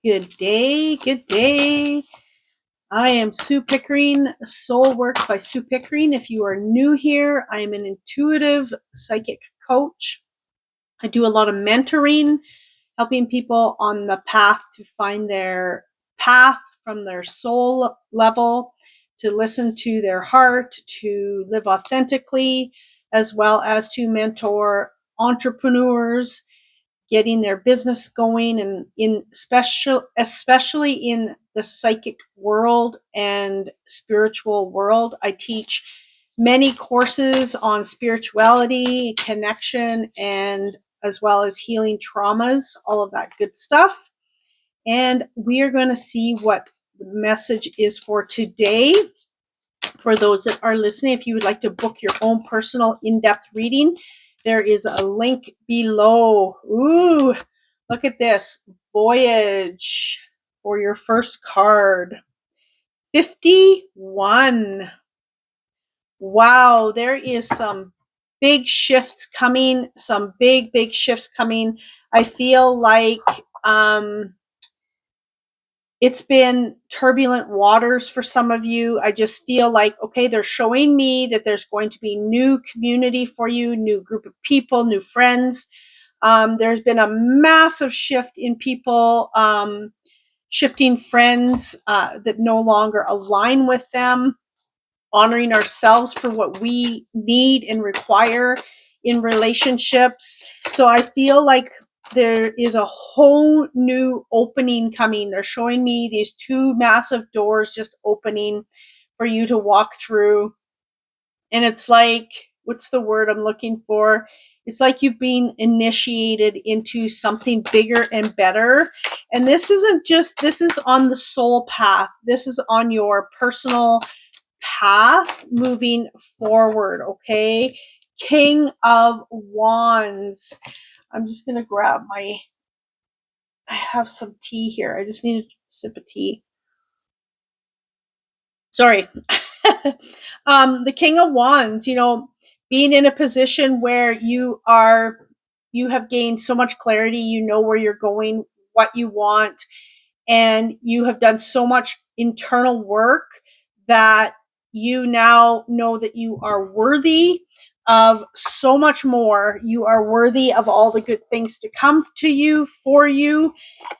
Good day, good day. I am Sue Pickering, Soul Work by Sue Pickering. If you are new here, I am an intuitive psychic coach. I do a lot of mentoring, helping people on the path to find their path from their soul level, to listen to their heart, to live authentically, as well as to mentor entrepreneurs getting their business going, and especially in the psychic world and spiritual world. I teach many courses on spirituality, connection, and as well as healing traumas, all of that good stuff. And we are going to see what the message is for today. For those that are listening, if you would like to book your own personal in-depth reading, there is a link below. Ooh, look at this. Voyage for your first card. 51. Wow, there is some big shifts coming. Some big shifts coming. I feel like it's been turbulent waters for some of you. I just feel like, okay, they're showing me that there's going to be new community for you, new group of people, new friends. There's been a massive shift in people, shifting friends that no longer align with them, honoring ourselves for what we need and require in relationships. So I feel like there is a whole new opening coming. They're showing me these two massive doors just opening for you to walk through. And it's like, what's the word I'm looking for? It's like you've been initiated into something bigger and better. And this isn't just, this is on the soul path. This is on your personal path moving forward, okay? King of Wands. I'm just going to grab I have some tea here. I just need a sip of tea. Sorry. The King of Wands, being in a position where you have gained so much clarity, you know where you're going, what you want, and you have done so much internal work that you now know that you are worthy of so much more. You are worthy of all the good things to come to you, for you,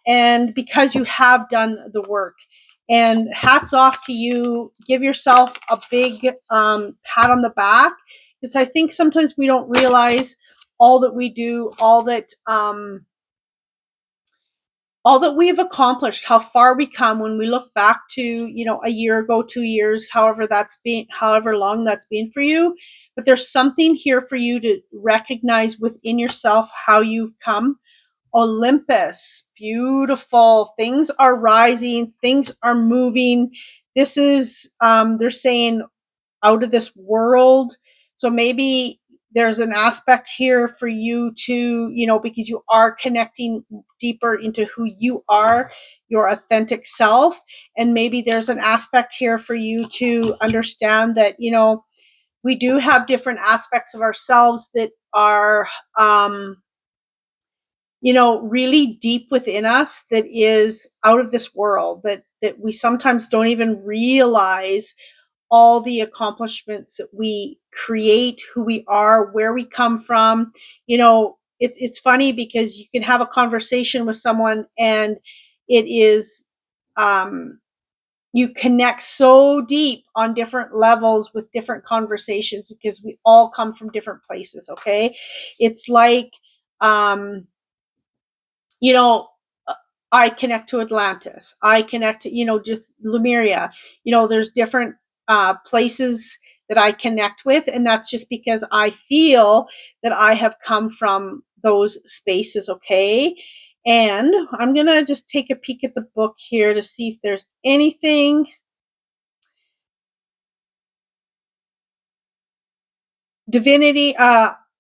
and because you have done the work. And hats off to you. Give yourself a big pat on the back, because I think sometimes we don't realize all that we do, all that we've accomplished, how far we come when we look back to, a year ago, 2 years, however long that's been for you. But there's something here for you to recognize within yourself how you've come. Olympus, beautiful. Things are rising, things are moving. This is, they're saying, out of this world. So maybe there's an aspect here for you to, because you are connecting deeper into who you are, your authentic self. And maybe there's an aspect here for you to understand that, we do have different aspects of ourselves that are, really deep within us, that is out of this world, that we sometimes don't even realize all the accomplishments that we create, who we are, where we come from. It's funny because you can have a conversation with someone and it is, you connect so deep on different levels with different conversations because we all come from different places. Okay. It's like, you know, I connect to Atlantis. I connect to, just Lemuria. There's different places that I connect with. And that's just because I feel that I have come from those spaces. Okay. And I'm going to just take a peek at the book here to see if there's anything. Divinity.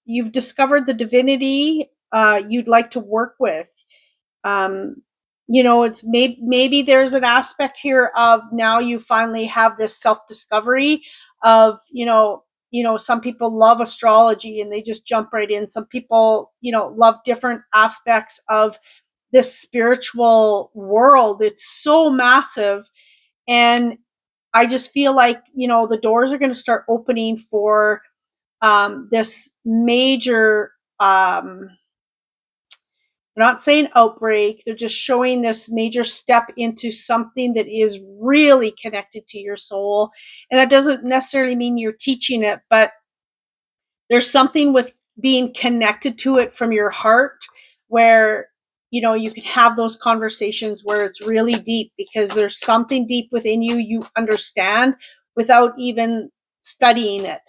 You've discovered the divinity you'd like to work with. um, it's maybe there's an aspect here of, now you finally have this self-discovery of, some people love astrology and they just jump right in. Some people, love different aspects of this spiritual world. It's so massive. And I just feel like, the doors are going to start opening for this major, they're not saying outbreak, they're just showing this major step into something that is really connected to your soul. And that doesn't necessarily mean you're teaching it, but there's something with being connected to it from your heart where you can have those conversations where it's really deep, because there's something deep within you understand without even studying it.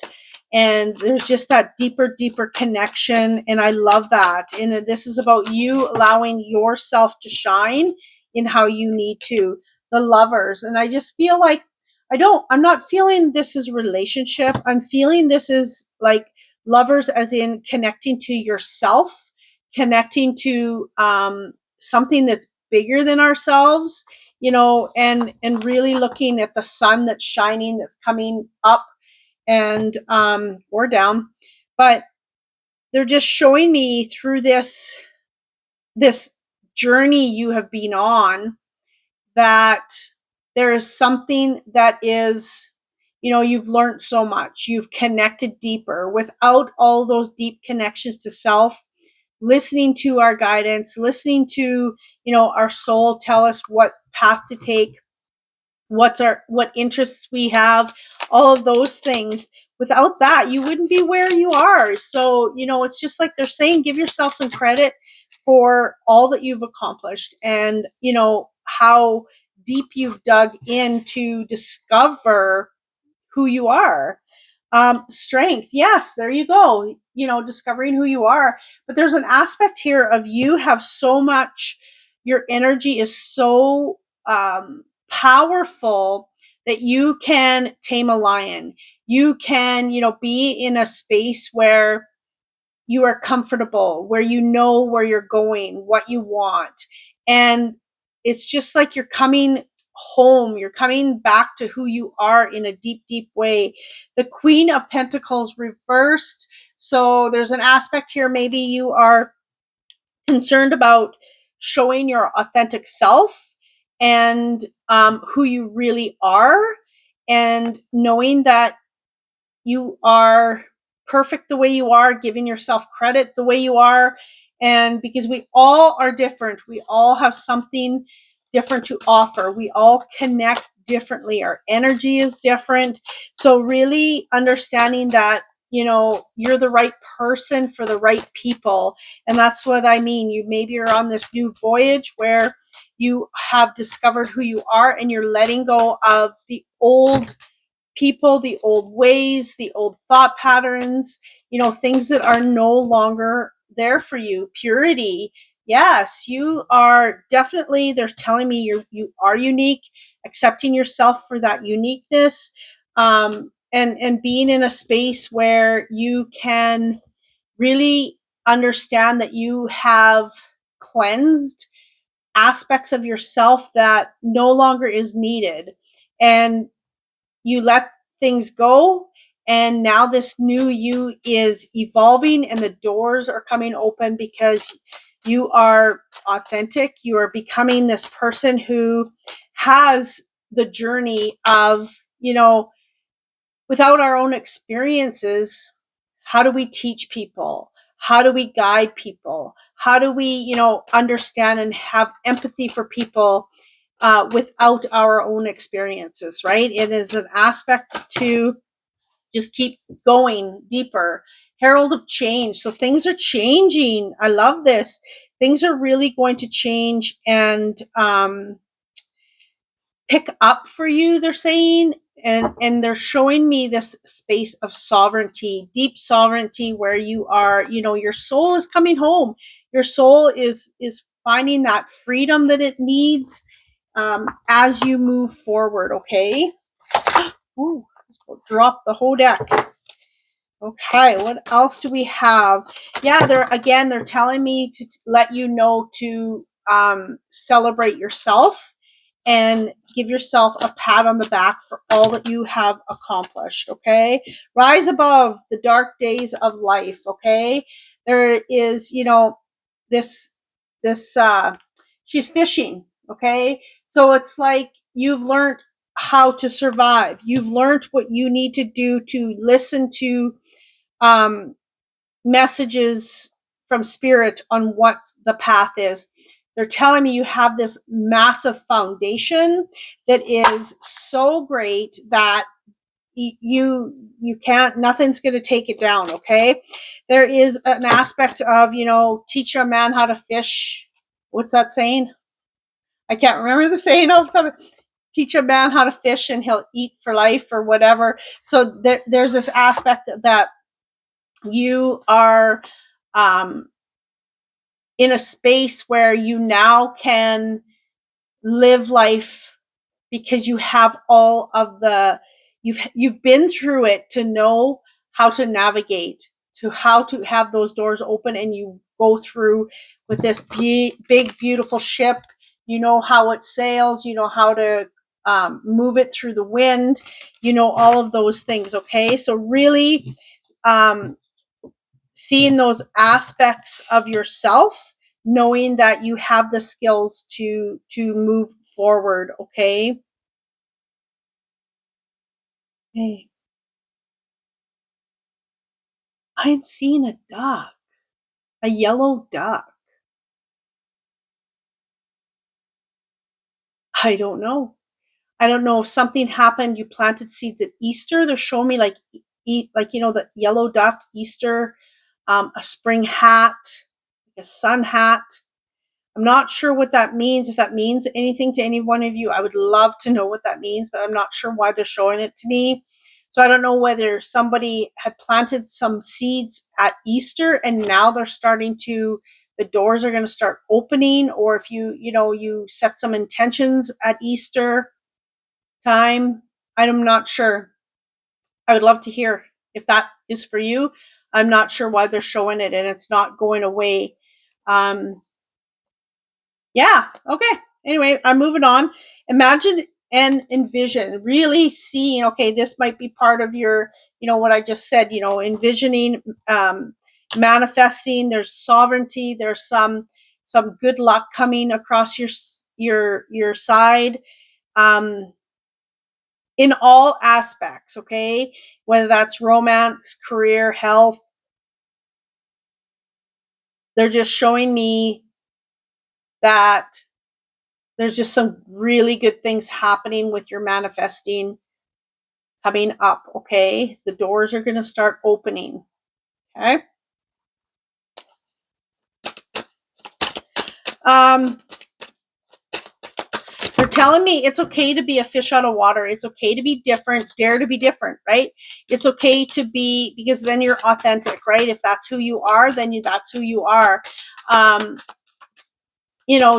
And there's just that deeper connection, and I love that. And this is about you allowing yourself to shine in how you need to. The Lovers, and I just feel like I'm not feeling this is relationship. I'm feeling this is like Lovers, as in connecting to yourself, connecting to something that's bigger than ourselves, and really looking at the sun that's shining, that's coming up and or down. But they're just showing me through this journey you have been on, that there is something that is, you've learned so much, you've connected deeper. Without all those deep connections to self, listening to our guidance, listening to, our soul tell us what path to take, what interests we have, all of those things. Without that, you wouldn't be where you are. So, it's just like they're saying, give yourself some credit for all that you've accomplished, and how deep you've dug in to discover who you are. Strength, yes, there you go, discovering who you are. But there's an aspect here of you have so much, your energy is so powerful that you can tame a lion. You can, be in a space where you are comfortable, where you know where you're going, what you want. And it's just like you're coming home, you're coming back to who you are in a deep way. The Queen of Pentacles reversed. So there's an aspect here, maybe you are concerned about showing your authentic self, and who you really are, and knowing that you are perfect the way you are, giving yourself credit the way you are. And because we all are different, we all have something different to offer. We all connect differently. Our energy is different. So really understanding that, you're the right person for the right people. And that's what I mean. Maybe you're on this new voyage where you have discovered who you are, and you're letting go of the old people, the old ways, the old thought patterns, things that are no longer there for you. Purity. Yes, you are definitely, they're telling me you are unique, accepting yourself for that uniqueness, and being in a space where you can really understand that you have cleansed aspects of yourself that no longer is needed. And you let things go, and now this new you is evolving, and the doors are coming open because you are authentic. You are becoming this person who has the journey of, without our own experiences, how do we teach people? How do we guide people? How do we, understand and have empathy for people without our own experiences, right? It is an aspect to just keep going deeper. Herald of change. So things are changing. I love this. Things are really going to change and pick up for you, they're saying. And they're showing me this space of sovereignty, deep sovereignty, where you are, your soul is coming home. Your soul is finding that freedom that it needs as you move forward. Okay. Ooh, drop the whole deck. Okay, what else do we have? Yeah, they're telling me to let you know to celebrate yourself and give yourself a pat on the back for all that you have accomplished. Okay, rise above the dark days of life. Okay, there is, this she's fishing. Okay. So it's like you've learned how to survive. You've learned what you need to do to listen to um, messages from spirit on what the path is. They're telling me you have this massive foundation that is so great that you can't, nothing's going to take it down. Okay. There is an aspect of, teach a man how to fish. What's that saying? I can't remember the saying all the time. Teach a man how to fish and he'll eat for life or whatever. So there's this aspect that you are um, in a space where you now can live life because you have all of the, you've been through it to know how to navigate, to how to have those doors open, and you go through with this big beautiful ship. You know how it sails, you know how to move it through the wind, all of those things. Okay, so really um, seeing those aspects of yourself, knowing that you have the skills to move forward. Okay. Hey, I'm seeing a duck, a yellow duck. I don't know. I don't know if something happened. You planted seeds at Easter. They're showing me like like the yellow duck Easter, a spring hat, like a sun hat. I'm not sure what that means. If that means anything to any one of you, I would love to know what that means, but I'm not sure why they're showing it to me. So I don't know whether somebody had planted some seeds at Easter and now they're starting to, the doors are going to start opening, or if you set some intentions at Easter time. I'm not sure. I would love to hear if that is for you. I'm not sure why they're showing it and it's not going away. Yeah. Okay. Anyway, I'm moving on. Imagine and envision, really seeing, okay, this might be part of your, what I just said, envisioning, manifesting, there's sovereignty, there's some good luck coming across your side, um, in all aspects. Okay. Whether that's romance, career, health, they're just showing me that there's just some really good things happening with your manifesting coming up. Okay. The doors are going to start opening. Okay. Um, they're telling me it's okay to be a fish out of water. It's okay to be different, dare to be different, right? It's okay to be, because then you're authentic, right? If that's who you are, then that's who you are.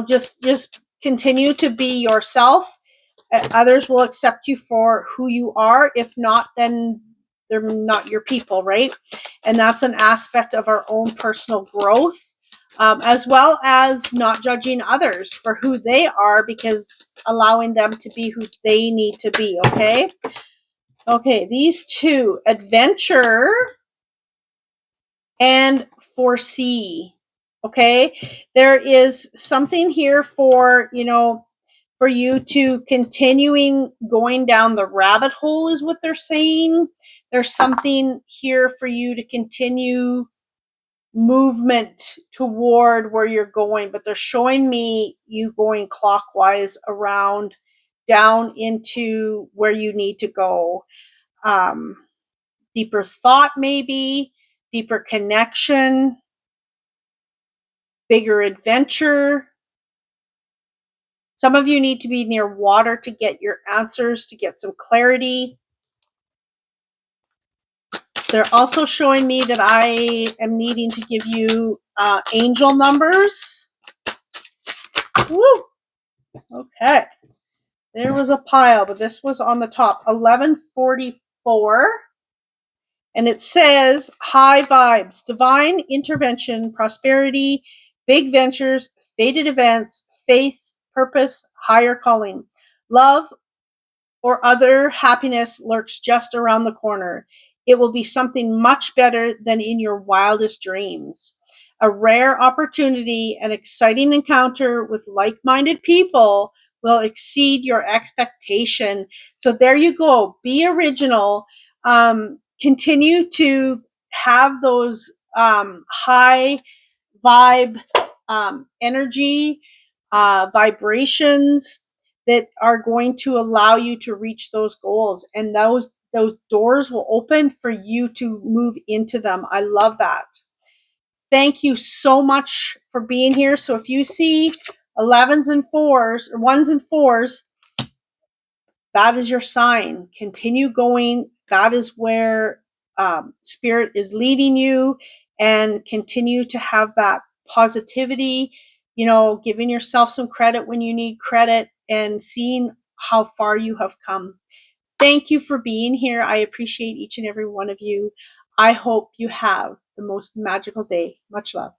Just continue to be yourself. Others will accept you for who you are. If not, then they're not your people, right? And that's an aspect of our own personal growth, as well as not judging others for who they are, because allowing them to be who they need to be. Okay. Okay. These two, adventure and foresee. Okay. There is something here for you to continuing going down the rabbit hole, is what they're saying. There's something here for you to continue movement toward where you're going, but they're showing me you going clockwise around down into where you need to go. Um, Deeper thought, maybe, deeper connection, bigger adventure. Some of you need to be near water to get your answers, to get some clarity. They're also showing me that I am needing to give you angel numbers. Woo! Okay. There was a pile, but this was on the top. 1144. And it says high vibes, divine intervention, prosperity, big ventures, fated events, faith, purpose, higher calling. Love or other happiness lurks just around the corner. It will be something much better than in your wildest dreams. A rare opportunity, an exciting encounter with like-minded people will exceed your expectation. So there you go. Be original. Continue to have those high vibe energy, vibrations that are going to allow you to reach those goals, and those doors will open for you to move into them. I love that. Thank you so much for being here. So if you see 11s and 4s or 1s and 4s, that is your sign. Continue going. That is where spirit is leading you, and continue to have that positivity, giving yourself some credit when you need credit, and seeing how far you have come. Thank you for being here. I appreciate each and every one of you. I hope you have the most magical day. Much love.